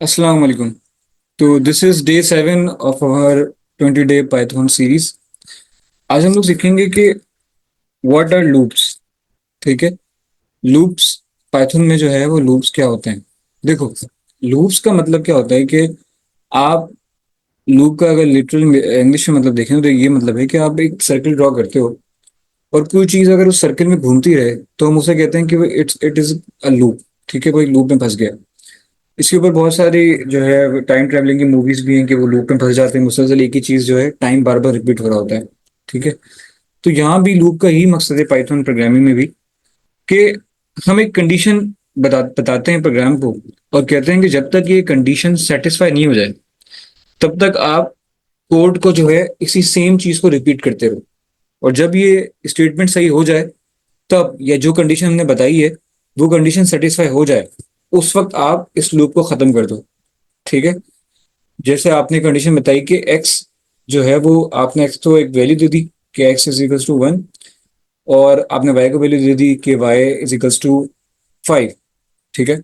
अस्सलाम वालेकुम। तो this is day 7 of our 20 day Python series. आज हम लोग सीखेंगे कि व्हाट आर लूप्स। ठीक है। लूप्स पाइथन में जो है वो लूप्स क्या होते हैं। देखो, लूप्स का मतलब क्या होता है कि आप लूप का अगर लिटरल इंग्लिश में मतलब देखें तो ये मतलब है कि आप एक सर्कल ड्रॉ करते हो और कोई चीज अगर उस सर्कल में घूमती रहे तो हम उसे कहते हैं कि वो इट इज अ लूप। ठीक है, वो एक लूप में फंस गया। इसके ऊपर बहुत सारी जो है टाइम ट्रैवलिंग की मूवीज भी हैं कि वो लूप में फंस जाते हैं, मुसलसल एक ही चीज जो है टाइम बार बार रिपीट हो रहा होता है। ठीक है। तो यहाँ भी लूप का ही मकसद है पाइथन प्रोग्रामिंग में भी कि हम एक कंडीशन बताते हैं प्रोग्राम को और कहते हैं कि जब तक ये कंडीशन सेटिस्फाई नहीं हो जाए तब तक आप कोड को जो है इसी सेम चीज को रिपीट करते रहो। और जब ये स्टेटमेंट सही हो जाए तब या जो कंडीशन हमने बताई है वो कंडीशन सेटिस्फाई हो जाए उस वक्त आप इस लूप को खत्म कर दो। ठीक है। जैसे आपने कंडीशन बताई कि x जो है वो आपने x को एक वैल्यू दे दी कि x इज इक्वल्स टू 1 और आपने y को वैल्यू दे दी कि y इज इक्वल्स टू 5। ठीक है।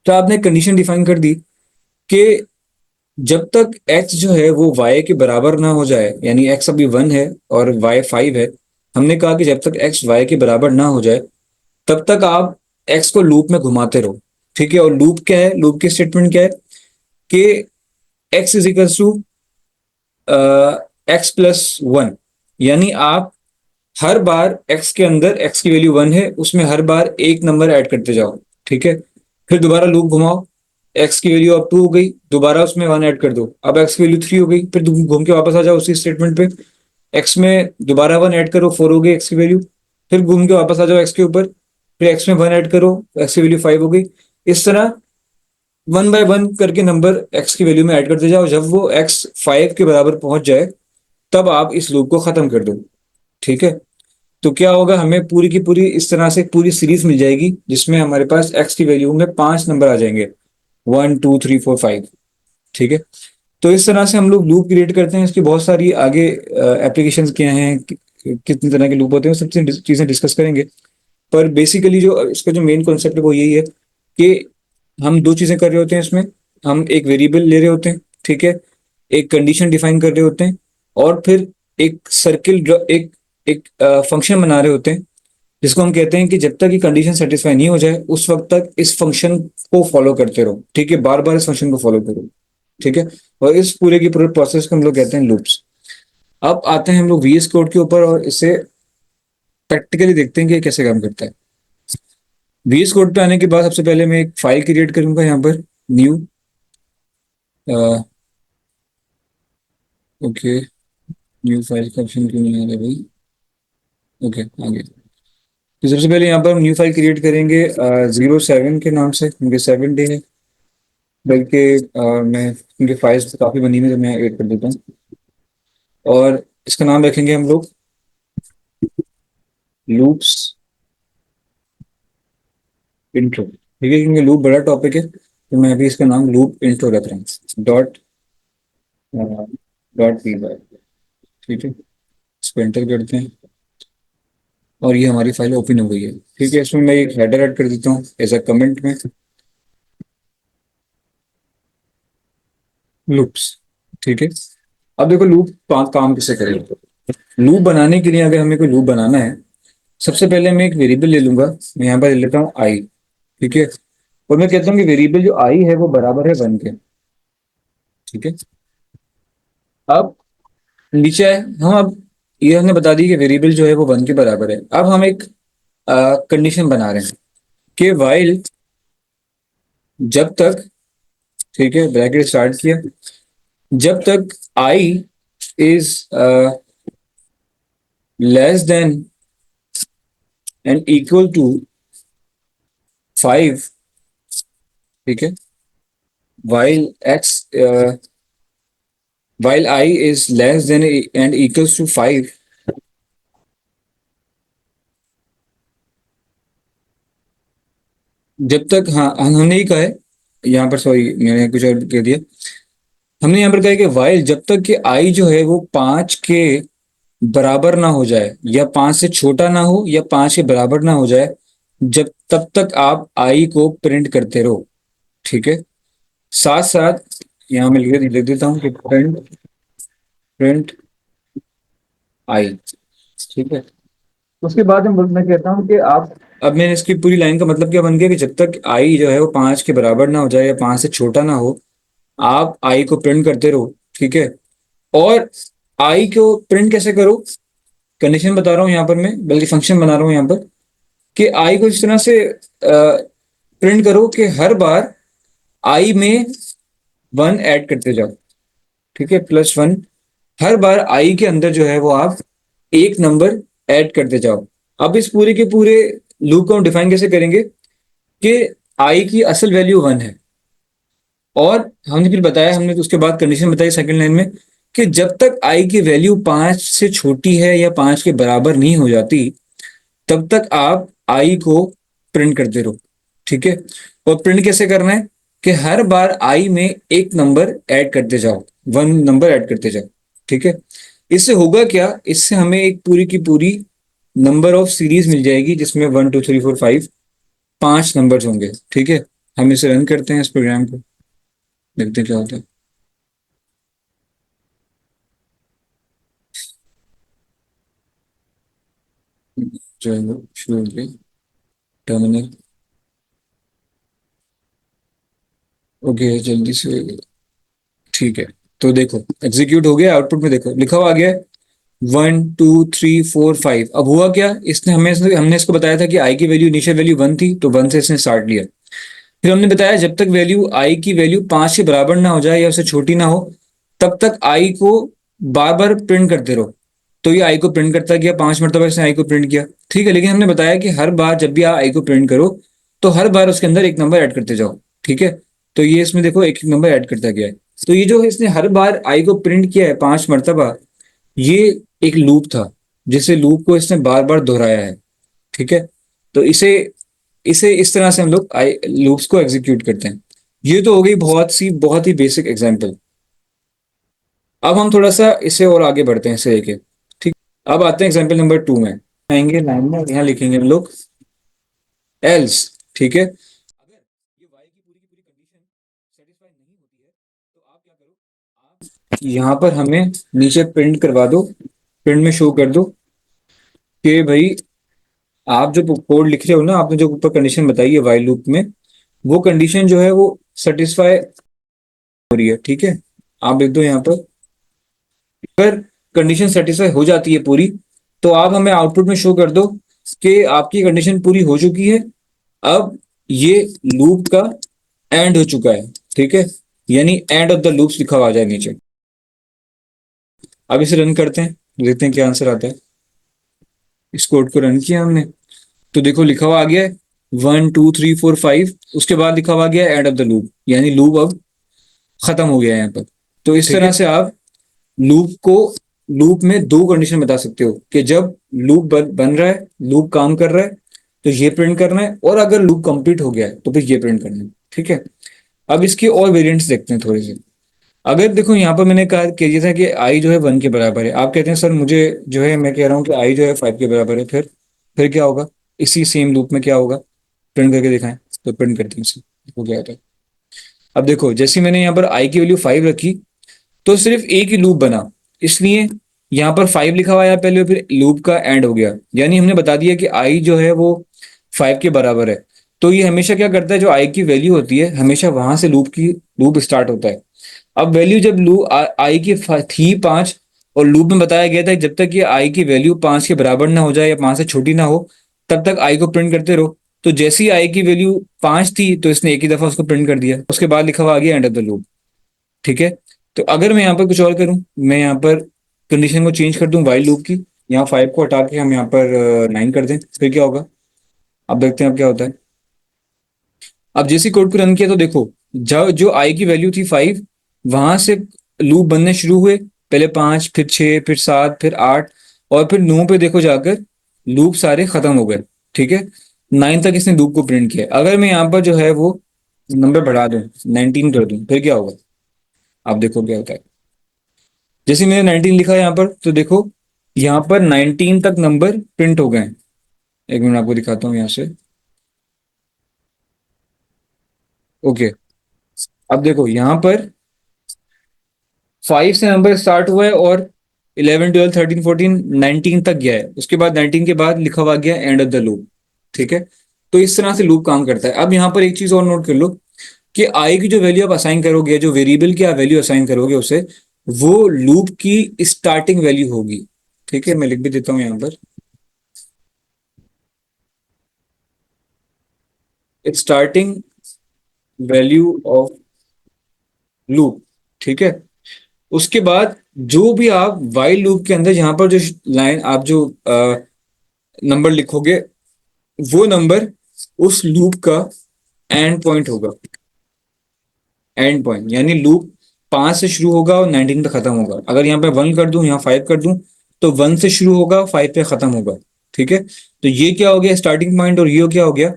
तो आपने कंडीशन डिफाइन कर दी कि जब तक x जो है वो y के बराबर ना हो जाए, यानी x अभी 1 है और y 5 है। हमने कहा कि जब तक x y के बराबर ना हो जाए तब तक आप x को लूप में घुमाते रहो। ठीक है। और लूप क्या है, लूप की स्टेटमेंट क्या है कि x is equals to x plus one. यानी आप हर बार x के अंदर x की वैल्यू 1 है उसमें हर बार एक नंबर ऐड करते जाओ। ठीक है। फिर दोबारा लूप घुमाओ, x की वैल्यू अब 2 हो गई, दोबारा उसमें 1 ऐड कर दो, अब x की वैल्यू 3 हो गई, फिर घूम के वापस आ जाओ उसी स्टेटमेंट पे। x में दोबारा 1 ऐड करो, 4 हो गई x की वैल्यू। फिर घूम के वापस आ जाओ x के ऊपर, फिर x में 1 ऐड करो, x की वैल्यू 5 हो गई। इस तरह 1 बाय 1 करके नंबर x की वैल्यू में ऐड करते जाओ। जब वो x 5 के बराबर पहुंच जाए तब आप इस लूप को खत्म कर दो। ठीक है। तो क्या होगा, हमें पूरी की पूरी इस तरह से पूरी सीरीज मिल जाएगी जिसमें हमारे पास x की वैल्यू में 5 नंबर आ जाएंगे, 1 2 3 4 5। ठीक है। तो इस तरह से हम लोग लूप क्रिएट करते हैं। इसकी बहुत सारी आगे एप्लीकेशंस क्या हैं, कितने तरह के लूप होते हैं, सब चीजें डिस्कस करेंगे। पर बेसिकली जो इसका जो मेन कॉन्सेप्ट है वो यही है कि हम दो चीजें कर रहे होते हैं इसमें। हम एक वेरिएबल ले रहे होते हैं, ठीक है, एक कंडीशन डिफाइन कर रहे होते हैं और फिर एक सर्किल एक एक फंक्शन बना रहे होते हैं जिसको हम कहते हैं कि जब तक ये कंडीशन सेटिस्फाई नहीं हो जाए उस वक्त तक इस फंक्शन को फॉलो करते रहो। ठीक है, बार बार इस फंक्शन को फॉलो करो। ठीक है। और इस पूरे की पूरे प्रोसेस को हम लोग कहते हैं लूप्स। अब आते हैं हम लोग वीएस कोड के ऊपर और इसे प्रैक्टिकली देखते हैं कि ये कैसे काम करता है। वीएस कोड पे आने के बाद सबसे पहले मैं एक फाइल क्रिएट करूंगा यहाँ पर, न्यू। ओके। न्यू फाइल का ऑप्शन क्यों नहीं आ रहा भाई। ओके, आ गया। तो सबसे पहले यहाँ पर हम न्यू फाइल क्रिएट करेंगे 07 के नाम से, क्योंकि 7 डे है। बल्कि मैं क्योंकि फाइल्स तो काफ़ी बनी हुई है तो मैं ऐड कर देता हूँ। और इसका नाम रखेंगे हम लोग लूप्स इंट्रो। ठीक है, क्योंकि लूप बड़ा टॉपिक है तो मैं अभी इसका नाम लूप इंट्रो रख रहा हूँ, डॉट पी वाई। ठीक है, इसको एंटर करते हैं और ये हमारी फाइल ओपन हो गई है। ठीक है, इसमें मैं एक हेडर ऐड कर देता हूँ एज अ कमेंट में, लूप्स। ठीक है। अब देखो लूप काम कैसे करेगा। लूप बनाने के लिए अगर हमें कोई लूप बनाना है, सबसे पहले मैं एक वेरिएबल ले लूंगा। मैं यहाँ पर ले लेता हूँ आई। ठीक है। और मैं कहता हूँ कि वेरिएबल जो आई है वो बराबर है 1 के। ठीक है। अब नीचे है हम, अब ये हमने बता दी कि वेरिएबल जो है वो 1 के बराबर है। अब हम एक कंडीशन बना रहे हैं कि वाइल जब तक, ठीक है, ब्रैकेट स्टार्ट किया, जब तक i is less than and equal to 5। ठीक है। While x while i is less than and equals to 5, जब तक, हाँ हमने ही कहा है यहाँ पर, सॉरी मैंने कुछ और कह दिया। हमने यहाँ पर कहा है कि वाइल जब तक कि आई जो है वो 5 के बराबर ना हो जाए, या 5 से छोटा ना हो या 5 के बराबर ना हो जाए, जब तब तक आप आई को प्रिंट करते रहो। ठीक है। साथ साथ यहाँ मैं लिख देता हूँ कि प्रिंट प्रिंट आई, ठीक है। उसके बाद मैं कहता हूँ कि आप, अब मैंने इसकी पूरी लाइन का मतलब क्या बन गया कि जब तक आई जो है वो 5 के बराबर ना हो जाए या 5 से छोटा ना हो, आप आई को प्रिंट करते रहो, ठीक है। और आई को प्रिंट कैसे करो, कंडीशन बता रहा हूँ यहाँ पर मैं, बल्कि फंक्शन बना रहा हूँ यहाँ पर, कि आई को इस तरह से प्रिंट करो कि हर बार आई में 1 ऐड करते जाओ, ठीक है, +1। हर बार आई के अंदर जो है वो आप एक नंबर ऐड करते जाओ। अब इस पूरे के पूरे लूप को हम डिफाइन कैसे करेंगे कि आई की असल वैल्यू 1 है, और हमने फिर बताया, हमने तो उसके बाद कंडीशन बताई सेकंड लाइन में कि जब तक आई की वैल्यू 5 से छोटी है या 5 के बराबर नहीं हो जाती, तब तक आप आई को प्रिंट करते रहो, ठीक है। और प्रिंट कैसे करना है कि हर बार आई में एक नंबर ऐड करते जाओ, 1 नंबर ऐड करते जाओ, ठीक है। इससे होगा क्या, इससे हमें एक पूरी की पूरी नंबर ऑफ सीरीज मिल जाएगी जिसमें 1 2 3 4 5 5 नंबर्स होंगे, ठीक है। हम इसे रन करते हैं इस प्रोग्राम को, देखते हैं क्या होता है। जो है वो शुरू हो गई, टर्मिनल। ओके, जल्दी से, ठीक है। तो देखो एग्जीक्यूट हो गया, आउटपुट में देखो लिखा हुआ आ गया 1 2 3 4 5। अब हुआ क्या, इसने हमें हमने इसको बताया था कि आई की वैल्यू, इनिशियल वैल्यू 1 थी, तो 1 से इसने स्टार्ट लिया। फिर हमने बताया जब तक वैल्यू आई की वैल्यू 5 के बराबर ना हो जाए या उससे छोटी ना हो, तब तक आई को बार बार प्रिंट करते रहो। तो ये आई को प्रिंट करता गया, 5 मरतबा इसने आई को प्रिंट किया, ठीक है। लेकिन हमने बताया कि हर बार जब भी आप आई को प्रिंट करो, तो हर बार उसके अंदर एक नंबर ऐड करते जाओ, ठीक है। तो ये इसमें देखो एक एक नंबर ऐड करता गया है। तो ये जो इसने हर बार आई को प्रिंट किया है 5 मरतबा, ये एक लूप था, जिसे लूप को इसने बार बार दोहराया है, ठीक है। तो इसे इसे इस तरह से हम लोग आई लूप्स को एग्जीक्यूट करते हैं। ये तो हो गई बहुत ही बेसिक एग्जांपल। अब हम थोड़ा सा इसे और आगे बढ़ते हैं इसे लेके, ठीक। अब आते हैं एग्जांपल नंबर 2 में, आएंगे लाइन में, यहाँ लिखेंगे हम लोग एल्स, ठीक है। अगर ये वाई की पूरी कंडीशन सेटिस्फाई नहीं होती है, तो आप क्या करो, आप यहाँ पर हमें नीचे प्रिंट करवा दो, प्रिंट में शो कर दो कि भाई आप जो कोड लिख रहे हो ना, आपने जो ऊपर कंडीशन बताई है वाइल लूप में, वो कंडीशन जो है वो सेटिस्फाई हो रही है, ठीक है। आप लिख दो यहाँ पर, अगर कंडीशन सेटिस्फाई हो जाती है पूरी, तो आप हमें आउटपुट में शो कर दो कि आपकी कंडीशन पूरी हो चुकी है, अब ये लूप का एंड हो चुका है, ठीक है। यानी एंड ऑफ द लूप्स लिखा हुआ आ जाए नीचे। अब इसे रन करते हैं, देखते हैं क्या आंसर आता है। इस कोड को रन किया हमने, तो देखो लिखा हुआ आ गया है 1 2 3 4 5, उसके बाद लिखा हुआ आ गया एंड ऑफ द लूप, यानी लूप अब खत्म हो गया है यहाँ पर। तो इस तरह से आप लूप को, लूप में दो कंडीशन बता सकते हो कि जब लूप बन रहा है, लूप काम कर रहा है, तो ये प्रिंट करना है, और अगर लूप कंप्लीट हो गया है तो फिर ये प्रिंट करना है, ठीक है। अब इसकी और वेरिएंट्स देखते हैं थोड़े से। अगर देखो यहाँ पर मैंने कहा कि था कि आई जो है 1 के बराबर है, आप कहते हैं सर मुझे जो है, मैं कह रहा हूँ कि आई जो है 5 के बराबर है, फिर क्या होगा, इसी सेम लूप में क्या होगा, प्रिंट करके दिखाएं। तो प्रिंट करते हैं इसे, हो गया था। अब देखो जैसे मैंने यहाँ पर आई की वैल्यू 5 रखी, तो सिर्फ एक ही लूप बना, इसलिए यहाँ पर 5 लिखा हुआ है पहले, फिर लूप का एंड हो गया, यानी हमने बता दिया कि आई जो है वो 5 के बराबर है। तो ये हमेशा क्या करता है, जो आई की वैल्यू होती है हमेशा वहां से लूप स्टार्ट होता है। अब वैल्यू जब आई की थी 5, और लूप में बताया गया था कि जब तक ये आई की वैल्यू 5 के बराबर ना हो जाए या 5 से छोटी ना हो, तब तक आई को प्रिंट करते रहो। तो जैसी आई की वैल्यू 5 थी, तो इसने एक ही दफा उसको प्रिंट कर दिया, उसके बाद लिखा हुआ आ गया एंड ऑफ द लूप, ठीक है। तो अगर मैं यहाँ पर कुछ और करूँ, मैं यहाँ पर कंडीशन को चेंज कर दूं वाइल लूप की, यहाँ 5 को हटा के हम यहाँ पर 9 कर दें, फिर क्या होगा, अब देखते हैं अब क्या होता है। अब जैसे कोड को रन किया तो देखो, जो जो आई की वैल्यू थी 5, वहां से लूप बनने शुरू हुए, पहले 5, फिर 6, फिर 7, फिर 8, और फिर 9 पे देखो जाकर लूप सारे खत्म हो गए, ठीक है। 9 तक इसने लूप को प्रिंट किया। अगर मैं यहाँ पर जो है वो नंबर बढ़ा दूं, 19 कर दूं, फिर क्या होगा, आप देखो क्या होता है। जैसे मैंने 19 लिखा है यहाँ पर, तो देखो यहाँ पर 19 तक नंबर प्रिंट हो गए हैं। एक मिनट आपको दिखाता हूँ यहाँ से। ओके, अब देखो यहाँ पर 5 से नंबर स्टार्ट हुआ है और 11 12 13 14 19 तक गया है, उसके बाद 19 के बाद लिखा हुआ गया एंड ऑफ द लूप। ठीक है, तो इस तरह से लूप काम करता है। अब यहाँ पर एक चीज और नोट कर लो कि आई की जो वैल्यू आप असाइन करोगे, जो वेरिएबल की आप वैल्यू असाइन करोगे उसे, वो लूप की स्टार्टिंग वैल्यू होगी। ठीक है, मैं लिख भी देता हूँ यहाँ पर, स्टार्टिंग वैल्यू ऑफ लूप। ठीक है, उसके बाद जो भी आप वाइल लूप के अंदर यहाँ पर जो लाइन आप जो नंबर लिखोगे, वो नंबर उस लूप का एंड पॉइंट होगा। एंड पॉइंट यानी लूप 5 से शुरू होगा और 19 पे खत्म होगा। अगर यहाँ पे 1 कर दूं, यहाँ 5 कर दूं, तो 1 से शुरू होगा, 5 पे खत्म होगा। ठीक है, तो ये क्या हो गया स्टार्टिंग पॉइंट, और ये क्या हो गया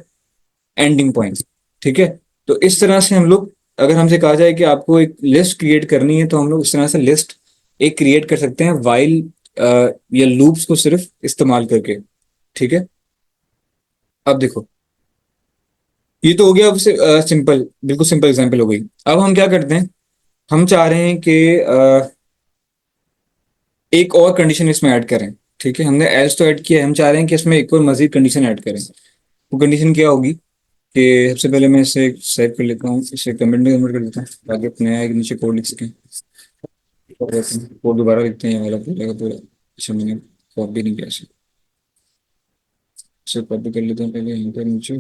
एंडिंग पॉइंट। ठीक है, तो इस तरह से हम लोग, अगर हमसे कहा जाए कि आपको एक लिस्ट क्रिएट करनी है, तो हम लोग इस तरह से लिस्ट एक क्रिएट कर सकते हैं वाइल या लूप्स को सिर्फ इस्तेमाल करके। ठीक है, अब देखो, ये तो हो गया अब से सिंपल, बिल्कुल सिंपल एग्जांपल हो गई। अब हम क्या करते हैं, हम चाह रहे हैं कि एक और कंडीशन इसमें ऐड करें। ठीक है, हमने एल्स तो ऐड किया है, हम चाह रहे हैं कि इसमें एक और मजीद कंडीशन ऐड करें। वो कंडीशन क्या होगी कि सबसे पहले मैं इसे सेव कर लेता हूँ, इसे कमेंट में कन्वर्ट कर देता हूँ ताकि अपने आगे नीचे कोड लिख सकें। कोड दोबारा लिखते हैं, ये वाला पूरा का पूरा। अच्छा, मैंने कॉपी नहीं किया इसे, इसे कॉपी कर लेते हैं पहले यहाँ पर नीचे,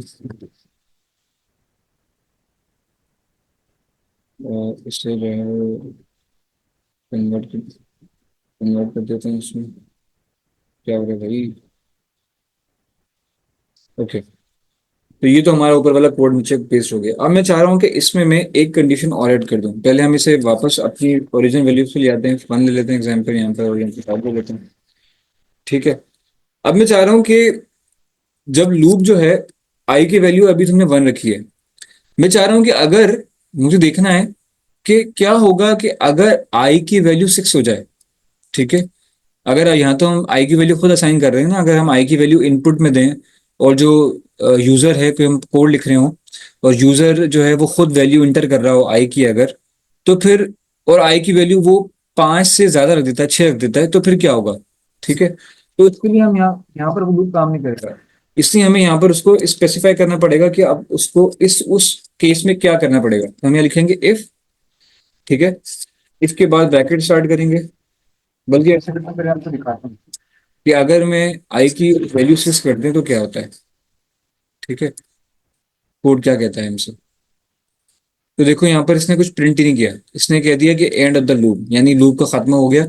और इसे जो है कन्वर्ट कर देते हैं इसमें। क्या हो रहा है भाई? ओके, तो ये तो हमारा ऊपर वाला कोड नीचे पेस्ट हो गया। अब मैं चाह रहा हूँ कि इसमें मैं एक कंडीशन और ऐड कर दूं। पहले हम इसे वापस अपनी ओरिजिनल वैल्यूज पे ले आते हैं, 1 ले लेते हैं एग्जाम्पल यहाँ पर, और यहाँ पे 5 ले लेते हैं। ठीक है, अब मैं चाह रहा हूँ कि जब लूप जो है, आई की वैल्यू अभी तुमने 1 रखी है, मैं चाह रहा हूँ कि अगर, मुझे देखना है कि क्या होगा कि अगर आई की वैल्यू 6 हो जाए। ठीक है, अगर यहाँ तो हम आई की वैल्यू खुद असाइन कर रहे हैं ना, अगर हम आई की वैल्यू इनपुट में दें, और जो यूजर है, कोई हम कोड लिख रहे हो, और यूजर जो है वो खुद वैल्यू इंटर कर रहा हो आई की, अगर, तो फिर, और आई की वैल्यू वो 5 से ज्यादा रख देता है, 6 रख देता है, तो फिर क्या होगा? ठीक है, तो इसके लिए हम यहाँ पर वो लूप काम नहीं करेगा, इसलिए हमें यहाँ पर उसको स्पेसिफाई करना पड़ेगा कि अब उसको इस उस केस में क्या करना पड़ेगा। तो हम यहाँ लिखेंगे इफ। ठीक है, इफ के बाद ब्रैकेट स्टार्ट करेंगे, बल्कि ऐसे करना, पहले आपको दिखाता हूँ कि अगर मैं आई की वैल्यू 6 कर दें तो क्या होता है। ठीक है, कोड क्या कहता है हमसे, तो देखो यहाँ पर इसने कुछ प्रिंट ही नहीं किया, इसने कह दिया कि एंड ऑफ द लूप, यानी लूप का खत्म हो गया।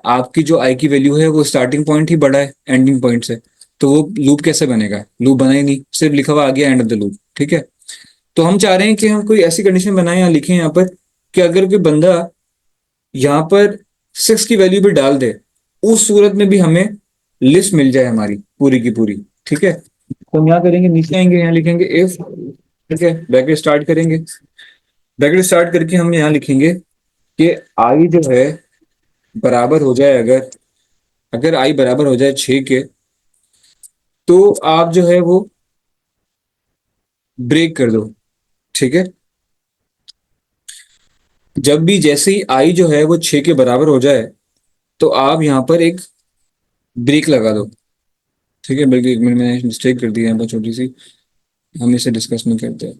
आपकी जो आई की वैल्यू है वो स्टार्टिंग पॉइंट ही बड़ा है एंडिंग पॉइंट से, तो वो लूप कैसे बनेगा? लूप बना ही नहीं, सिर्फ लिखा हुआ आ गया एंड ऑफ द लूप। ठीक है, तो हम चाह रहे हैं कि हम कोई ऐसी कंडीशन बनाएं या लिखें यहाँ पर कि अगर कोई बंदा यहाँ पर 6 की वैल्यू भी डाल दे, उस सूरत में भी हमें लिस्ट मिल जाए हमारी पूरी की पूरी। ठीक है, तो हम यहाँ करेंगे, नीचे आएंगे, यहाँ लिखेंगे इफ। ठीक है, ब्रैकेट स्टार्ट करेंगे, ब्रैकेट स्टार्ट करके हम यहाँ लिखेंगे कि आई जो है बराबर हो जाए, अगर अगर आई बराबर हो जाए 6 के, तो आप जो है वो ब्रेक कर दो। ठीक है, जब भी जैसे ही आई जो है वो 6 के बराबर हो जाए, तो आप यहाँ पर एक ब्रेक लगा दो। ठीक है, बल्कि 1 मिनट मैंने मिस्टेक कर दी है यहाँ पर छोटी सी, हम इसे डिस्कस नहीं करते,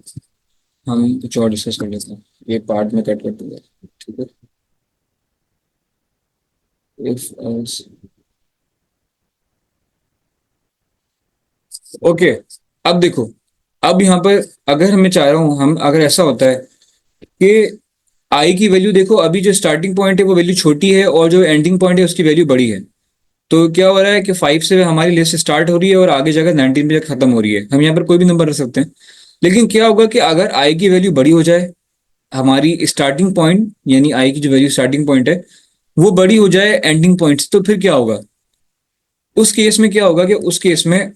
हम कुछ और डिस्कस कर लेते हैं, ये पार्ट में कट कर दूंगा। ठीक है, इफ, ओके, अब देखो, अब यहाँ पर अगर मैं चाह रहा हूँ, हम अगर ऐसा होता है कि आई की वैल्यू देखो, अभी जो स्टार्टिंग पॉइंट है वो वैल्यू छोटी है, और जो एंडिंग पॉइंट है उसकी वैल्यू बड़ी है, तो क्या हो रहा है कि 5 से हमारी लिस्ट स्टार्ट हो रही है और आगे जाकर 19 पे खत्म हो रही है। हम यहाँ पर कोई भी नंबर रख सकते हैं, लेकिन क्या होगा कि अगर आई की वैल्यू बड़ी हो जाए, हमारी स्टार्टिंग पॉइंट यानी आई की जो वैल्यू स्टार्टिंग पॉइंट है वो बड़ी हो जाए एंडिंग पॉइंट से, तो फिर क्या होगा? उस केस में क्या होगा कि उस केस में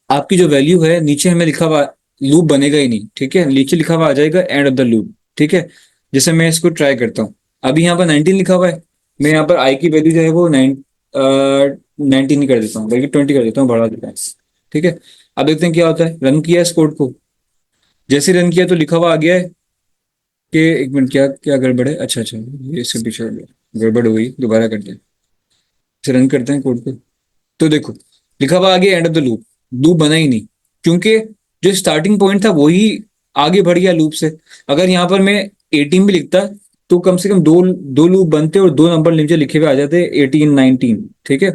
आपकी जो वैल्यू है, नीचे हमें लिखा हुआ लूप बनेगा ही नहीं। ठीक है, नीचे लिखा हुआ आ जाएगा एंड ऑफ द लूप। ठीक है, जैसे मैं इसको ट्राई करता हूँ, अभी यहाँ पर 19 लिखा हुआ है, मैं यहाँ पर आई की वैल्यू जो है वो 19 ही कर देता हूँ, बल्कि 20 कर देता हूँ, बढ़ा देता है। ठीक है, अब देखते हैं क्या होता है। रन किया इस कोड को, जैसे रन किया तो लिखा हुआ आ गया है कि एक मिनट, क्या क्या गड़बड़ है? अच्छा अच्छा, ये इसके पीछे गड़बड़ हुई, दोबारा करते हैं, इसे रन करते हैं कोड को। तो देखो, लिखा हुआ आगे end of the loop, loop बना ही नहीं, क्योंकि जो स्टार्टिंग पॉइंट था वही आगे बढ़ गया लूप से। अगर यहाँ पर मैं 18 भी लिखता तो कम से कम दो दो लूप बनते और दो नंबर नीचे लिखे हुए आ जाते, 18 19, ठीक है।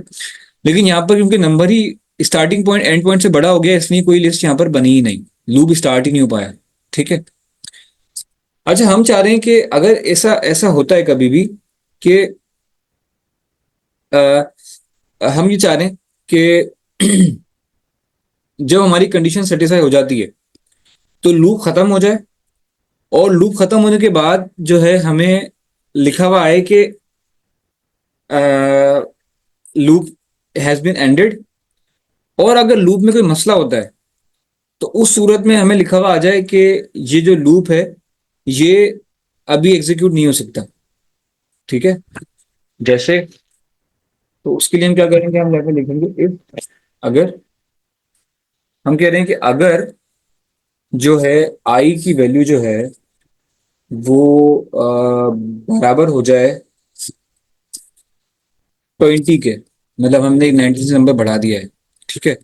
लेकिन यहाँ पर क्योंकि number he starting point and point से बड़ा हो गया, इसलिए कोई लिस्ट यहाँ पर बनी ही नहीं, लूप स्टार्ट ही नहीं हो पाया, ठीक है। अच्छा, हम चाह रहे हैं कि अगर ऐसा ऐसा होता है कभी भी कि हम ये चाह रहे हैं कि जब हमारी कंडीशन सेटिस्फाई हो जाती है तो लूप खत्म हो जाए, और लूप खत्म होने के बाद जो है हमें लिखा हुआ आए कि लूप हैज बीन एंडेड। और अगर लूप में कोई मसला होता है तो उस सूरत में हमें लिखा हुआ आ जाए कि ये जो लूप है ये अभी एग्जीक्यूट नहीं हो सकता, ठीक है। जैसे, तो उसके लिए हम क्या करेंगे, हम यहाँ पे लिखेंगे इफ, अगर, हम कह रहे हैं कि अगर जो है आई की वैल्यू जो है वो बराबर हो जाए 20 के, मतलब हमने एक 19 से नंबर बढ़ा दिया है, ठीक है।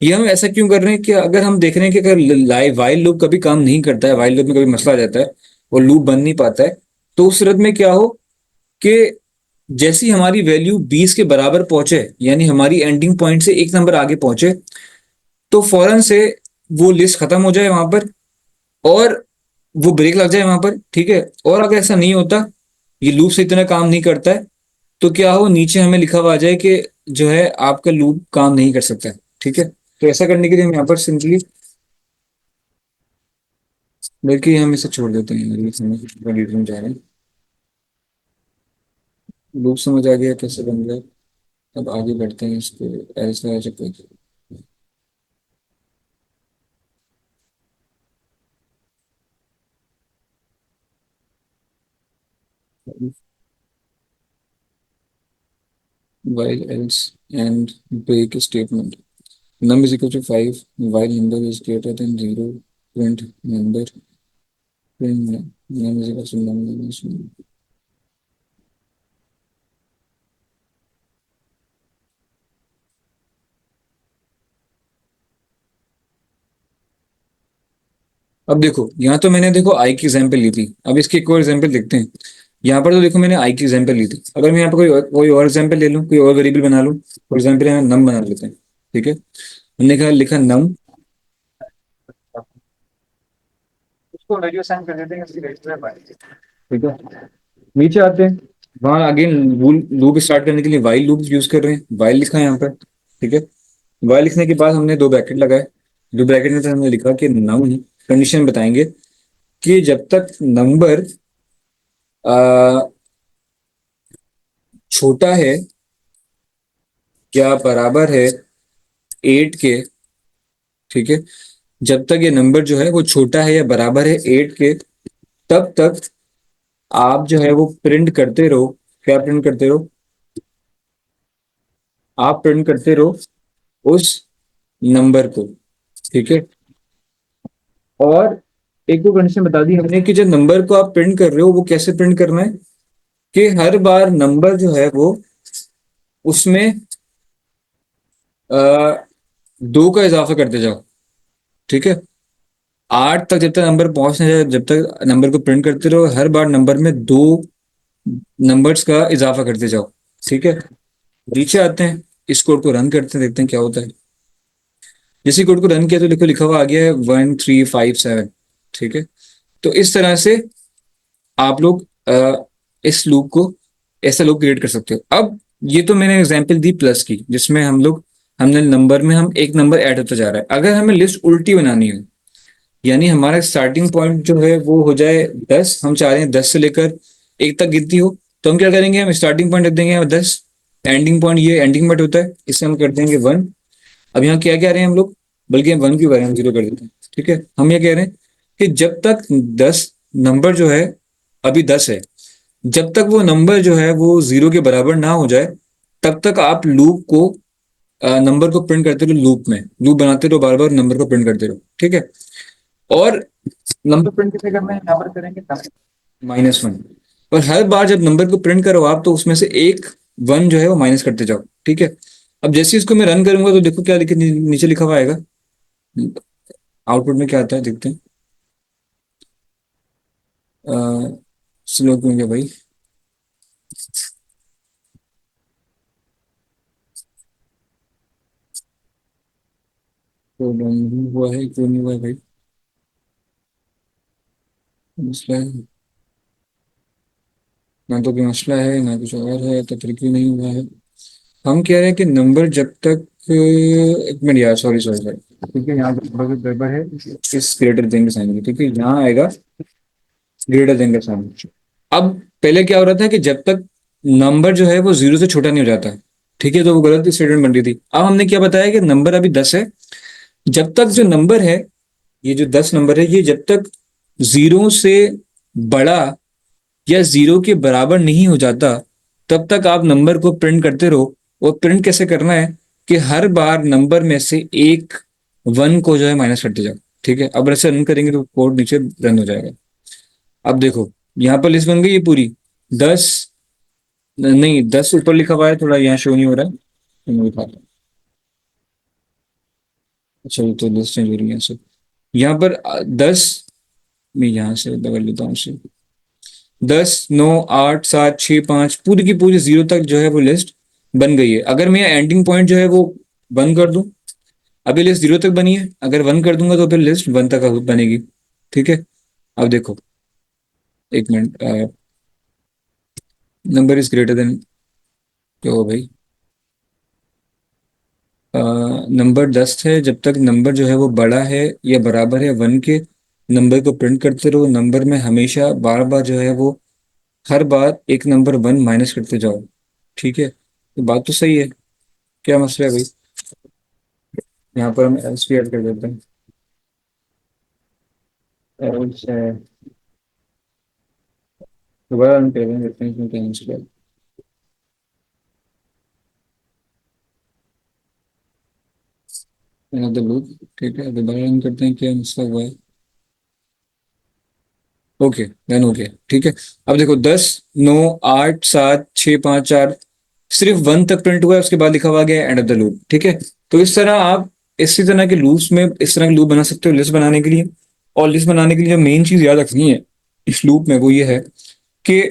ये हम ऐसा क्यों कर रहे हैं कि अगर हम देख रहे हैं कि अगर लाइव वाइल लूप कभी काम नहीं करता है, वाइल लूप में कभी मसला आ जाता है, वो लूप बन नहीं पाता है, तो उस सूरत में क्या हो कि जैसी हमारी वैल्यू 20 के बराबर पहुंचे, यानी हमारी एंडिंग पॉइंट से एक नंबर आगे पहुंचे, तो फौरन से वो लिस्ट खत्म हो जाए वहां पर, और वो ब्रेक लग जाए वहां पर, ठीक है। और अगर ऐसा नहीं होता, ये लूप से इतना काम नहीं करता है, तो क्या हो, नीचे हमें लिखा हुआ आ जाए कि जो है आपका लूप काम नहीं कर सकता है, ठीक है। तो ऐसा करने के लिए हम यहाँ पर सिंपली, बल्कि हम इसे छोड़ देते हैं, कंडीशन जा रहे हैं, लूप समझ आ गया कैसे बन गया। अब आगे बढ़ते हैं, इसको ऐसा ऐसा कोई while else and break statement. Num is equal to 5 while number is greater than 0, print number, print num is equal to num minus 1. अब देखो, यहाँ तो मैंने देखो आई की एग्जांपल ली थी, अब इसकी एक और एग्जांपल देखते हैं। यहाँ पर तो देखो मैंने आई की एग्जांपल ली थी, अगर मैं यहाँ पर कोई और एग्जांपल ले लूँ, कोई और वेरिएबल बना लूँ, फॉर एग्जांपल यहाँ नम बना लेते हैं, ठीक है। हमने कहा लिखा नम, उसको वैल्यू असाइन कर देते हैं, इसकी वैल्यू है 5, ठीक है। नीचे आते हैं, वहां अगेन लूप स्टार्ट करने के लिए वाइल लूप यूज कर रहे हैं, वाइल लिखा है यहाँ पर, ठीक है। वाइल लिखने के बाद हमने दो ब्रैकेट लगाए, दो ब्रैकेट में तो हमने लिखा कि नम, कंडीशन बताएंगे कि जब तक नंबर छोटा है या बराबर है 8 के, ठीक है, जब तक ये नंबर जो है वो छोटा है या बराबर है 8 के, तब तक आप जो है वो प्रिंट करते रहो। क्या प्रिंट करते रहो? आप प्रिंट करते रहो उस नंबर को, ठीक है। और एक दो कंडीशन बता दी हमने कि जब नंबर को आप प्रिंट कर रहे हो वो कैसे प्रिंट करना है, कि हर बार नंबर जो है वो उसमें आ, 2 का इजाफा करते जाओ, ठीक है। 8 तक जब तक नंबर पहुंचने जाए, जब तक नंबर को प्रिंट करते रहो, हर बार नंबर में 2 नंबर्स का इजाफा करते जाओ, ठीक है। नीचे आते हैं, इस कोड को रन करते हैं, देखते हैं क्या होता है। जैसे कोड को रन किया तो देखो लिखा हुआ आ गया है 1357, ठीक है। तो इस तरह से आप लोग इस लूप को, ऐसा लूप क्रिएट कर सकते हो। अब ये तो मैंने एग्जांपल दी प्लस की, जिसमें हमने नंबर में हम एक नंबर ऐड होता जा रहा है। अगर हमें लिस्ट उल्टी बनानी हो, यानी हमारा स्टार्टिंग पॉइंट जो है वो हो जाए 10, हम चाह रहे हैं 10 से लेकर 1 तक गिनती हो, तो हम क्या करेंगे, हम स्टार्टिंग पॉइंट रख देंगे 10, एंडिंग पॉइंट, ये एंडिंग पॉइंट होता है, इससे हम कर देंगे 1। अब यहाँ क्या कह रहे हैं हम लोग, बल्कि हम 1 की बजाय हम 0 कर देते हैं, ठीक है। हम ये कह रहे हैं कि जब तक 10 नंबर जो है, अभी 10 है, जब तक वो नंबर जो है वो 0 के बराबर ना हो जाए, तब तक आप लूप को, नंबर को प्रिंट करते रहो, लूप में लूप बनाते रहो, बार बार नंबर को प्रिंट करते रहो, ठीक है। और नंबर प्रिंट कैसे करना है, यहाँ पर करेंगे -1। और हर बार जब नंबर को प्रिंट करो आप, तो उसमें से एक वन जो है वो माइनस करते जाओ, ठीक है। अब जैसे ही इसको मैं रन करूंगा तो देखो क्या नीचे लिखा हुआ आएगा, आउटपुट में क्या आता है देखते हैं। स्लो क्यों गया भाई। तो नहीं हुआ है, क्यों नहीं हुआ है भाई, मसला है। ना तो कोई मसला है ना कुछ और है, तो फिर क्यों नहीं हुआ है। हम कह रहे हैं कि नंबर जब तक एक मिनट यार, सॉरी सॉरी सॉरी, ठीक है, यहाँ पे थोड़ा सा गड़बड़ है। इस ग्रेटर देन के साइन की, ठीक है, यहाँ आएगा ग्रेटर देन का साइन। अब पहले क्या हो रहा था कि जब तक नंबर जो है वो जीरो से छोटा नहीं हो जाता, ठीक है, तो वो गलत स्टेटमेंट बन रही थी। अब हमने क्या बताया कि नंबर अभी 10 है, जब तक जो नंबर है, ये जो 10 नंबर है, ये जब तक जीरो से बड़ा या जीरो के बराबर नहीं हो जाता, तब तक आप नंबर को प्रिंट करते रहो। और प्रिंट कैसे करना है कि हर बार नंबर में से एक वन को जो है माइनस करते जाओ, ठीक है। अब ऐसे रन करेंगे तो कोड नीचे रन हो जाएगा। अब देखो, यहाँ पर लिस्ट बन गई ये पूरी। 10, नहीं 10 ऊपर लिखा हुआ है, थोड़ा यहाँ शो नहीं हो रहा है, तो मैं दिखाता हूँ। अच्छा, ये तो लिस्ट चेंज हो रही है सब। यहाँ पर 10, मैं यहाँ से बदल लेता हूँ इसे। 10 9 8 7 6 5 पूरी की पूरी जीरो तक जो है वो लिस्ट बन गई है। अगर मैं एंडिंग पॉइंट जो है वो बंद कर दूं, अभी लिस्ट जीरो तक बनी है, अगर वन कर दूंगा तो फिर लिस्ट वन तक बनेगी, ठीक है। अब देखो, एक minute, number is greater than, क्या हो भाई, नंबर 10 है, जब तक नंबर जो है वो बड़ा है या बराबर है वन के, नंबर को प्रिंट करते रहो। नंबर में हमेशा बार बार जो है वो हर बार एक नंबर वन माइनस करते जाओ, ठीक है। तो बात तो सही है, क्या मसला है भाई। यहाँ पर हम एल्स भी ऐड कर देते हैं। एल्स है, दोबारा हम पेरेंट देते हैं क्योंकि एल्स है लूप, ठीक है, दोबारा हम करते हैं, क्या मसला हुआ है। ओके, डन हो गया, ठीक है। अब देखो, 10 9 8 7 6 5 4, सिर्फ वन तक प्रिंट हुआ है, उसके बाद लिखा हुआ गया एंड ऑफ द लूप, ठीक है। तो इस तरह आप इसी तरह के लूप्स में इस तरह के लूप बना सकते हो लिस्ट बनाने के लिए। और लिस्ट बनाने के लिए जो मेन चीज याद रखनी है इस लूप में, वो ये है कि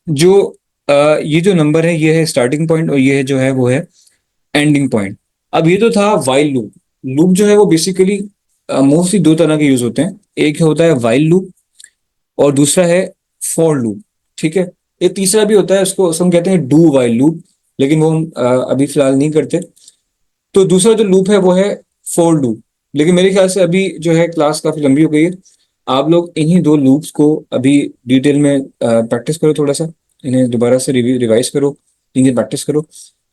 जो ये जो नंबर है, ये है स्टार्टिंग पॉइंट, और ये है जो है वो है एंडिंग पॉइंट। अब ये तो था वाइल लूप। लूप जो है वो बेसिकली मोस्टली दो तरह के यूज होते हैं। एक होता है वाइल लूप, और दूसरा है फॉर लूप, ठीक है। एक तीसरा भी होता है, उसको हम कहते हैं डू वाइल लूप, लेकिन वो हम अभी फिलहाल नहीं करते। तो दूसरा जो लूप है वो है फॉर लूप। लेकिन मेरे ख्याल से अभी जो है क्लास काफी लंबी हो गई है, आप लोग इन्हीं दो लूप्स को अभी डिटेल में प्रैक्टिस करो थोड़ा सा, इन्हें दोबारा से रिवाइज करो, इन्हें प्रैक्टिस करो।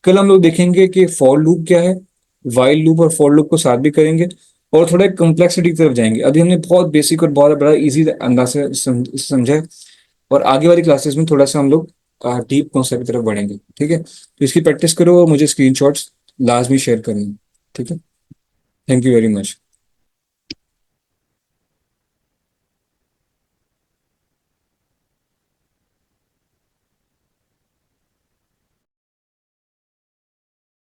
कल हम लोग देखेंगे कि फॉर लूप क्या है, वाइल लूप और फॉर लूप को साथ भी करेंगे, और थोड़ा कम्प्लेक्सिटी की तरफ जाएंगे। अभी हमने बहुत बेसिक और बहुत बड़ा इजी अंदाज से समझा है, और आगे वाली क्लासेस में थोड़ा सा हम लोग डीप कॉन्सेप्ट की तरफ बढ़ेंगे, ठीक है। तो इसकी प्रैक्टिस करो और मुझे स्क्रीनशॉट्स लाजमी शेयर करना, ठीक है। Thank you very much.